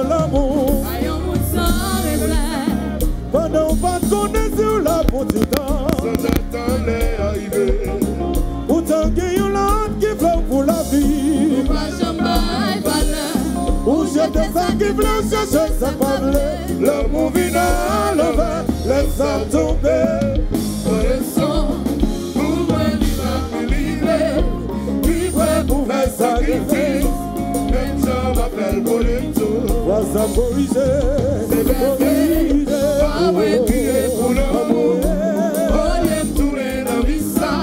vivions l'amour. Pendant pas qu'on est sur la petite temps, sans attendre arriver. Pourtant qu'il y a l'autre qui flotte pour la vie. Où j'étais ça qui voulait chercher ça pas voulait. L'amour vient à l'envers, laisse ça tomber. Pour moi vivre, vivre pour faire sacrifice. Même ça m'appelle pour les tours. Vois ça corriger, c'est corriger. Pas crier pour l'amour. On aime tourner dans vie ça.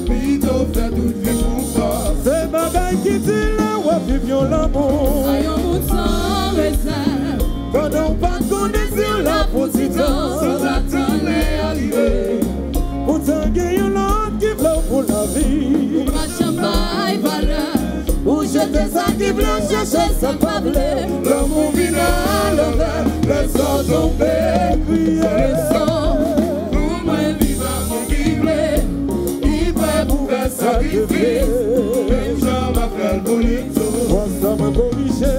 Plutôt faire toute vie pour toi. C'est bagaille qui dit là, ouais, vivions l'amour. Pendant pas qu'on est sur la petite temps, sans attendre arriver. Pourtant qu'il y a l'autre qui flotte pour la vie. Où j'étais ça qui voulait chercher ça pas voulait. L'amour vient à l'envers, laisse-en tomber, crier. Pour moi vivre mon vivre, vivre pour faire sacrifice. Même j'en m'appelle bonito. Moi ça m'a corrigé.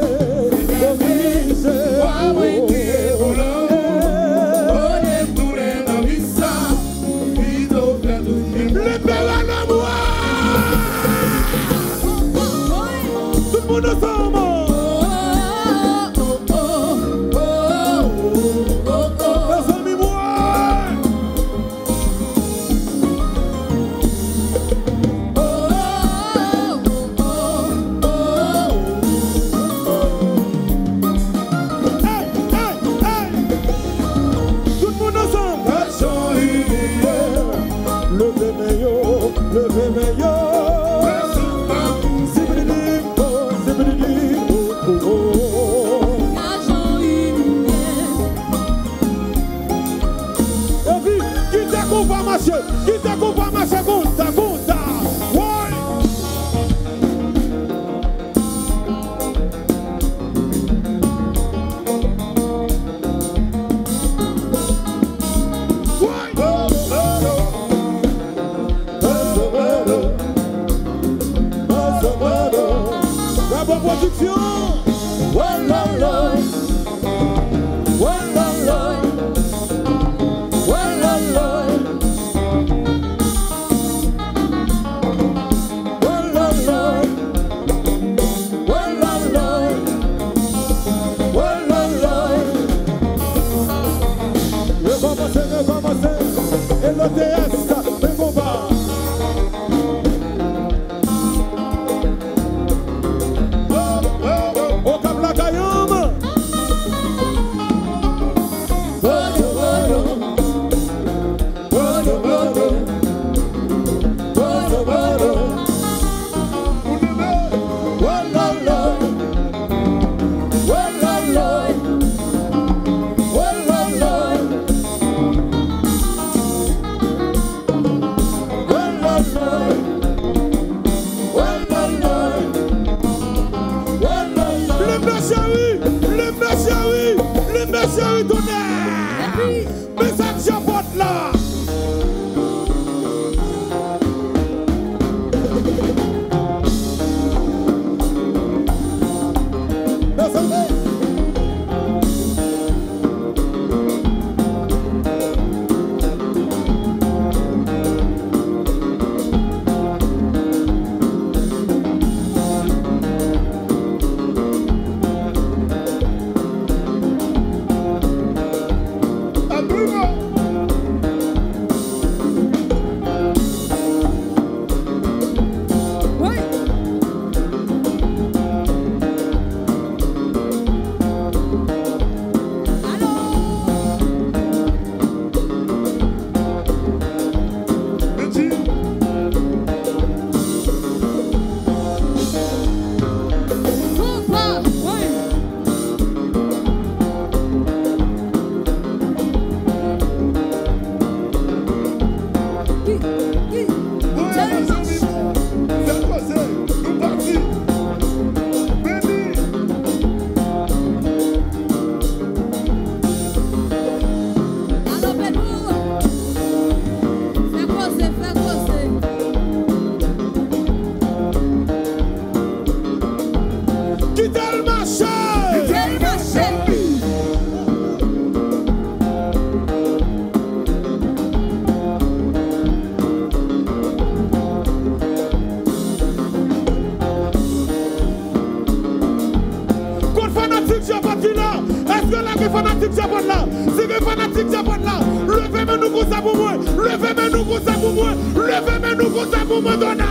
fanatique Japon là, si que fanatique Japon là, levez-moi nous pour ça pour moi, levez-moi nous pour ça pour moi, levez-moi nous pour ça pour moi, donna.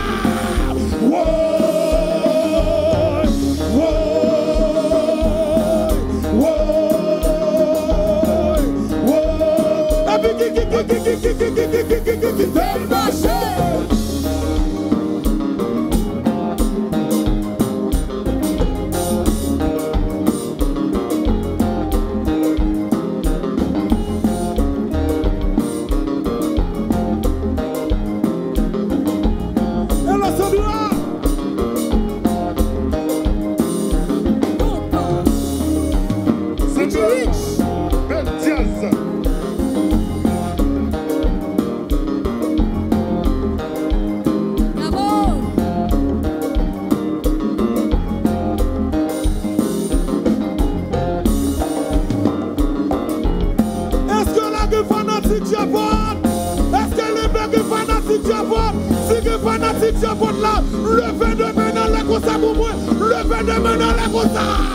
Levez de maintenant la cosa pour moi, levez de maintenant la cosa.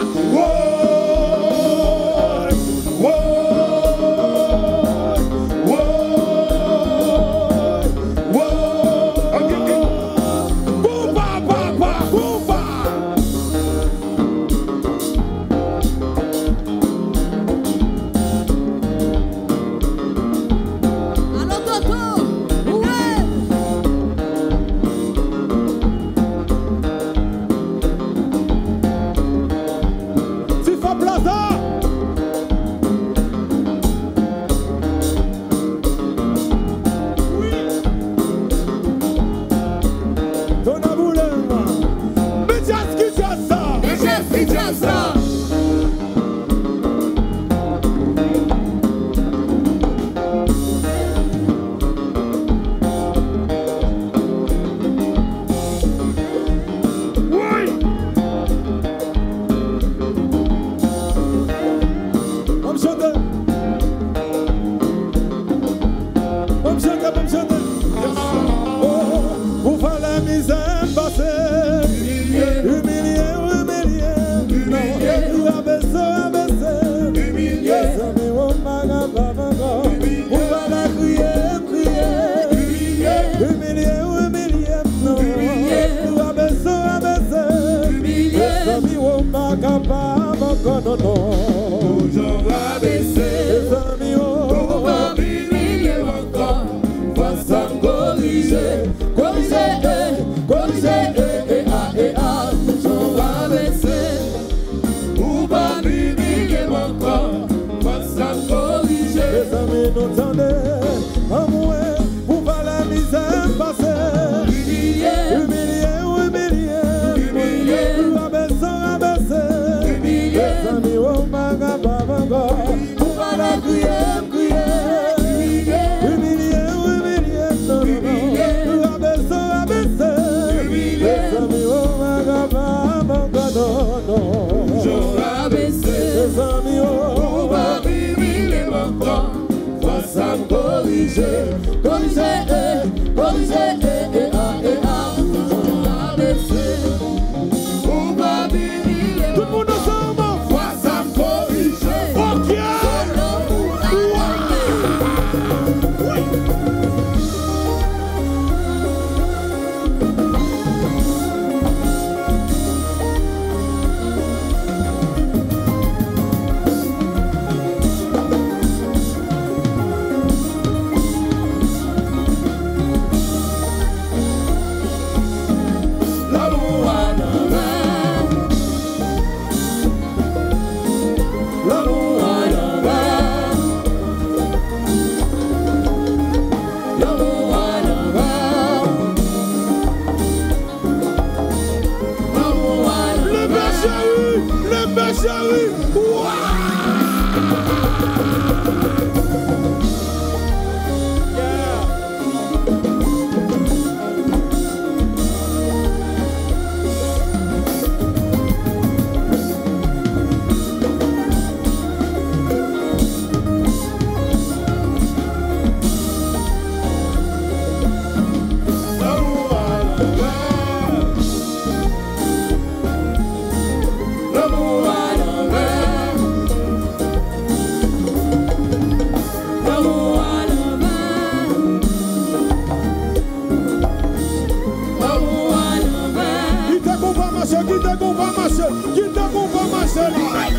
t'a qu'on va marcher? Qui t'a qu'on va marcher là?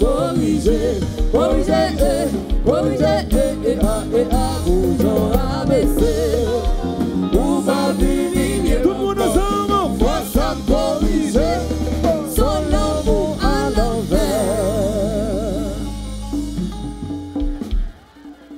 Corriger, corriger, corriger,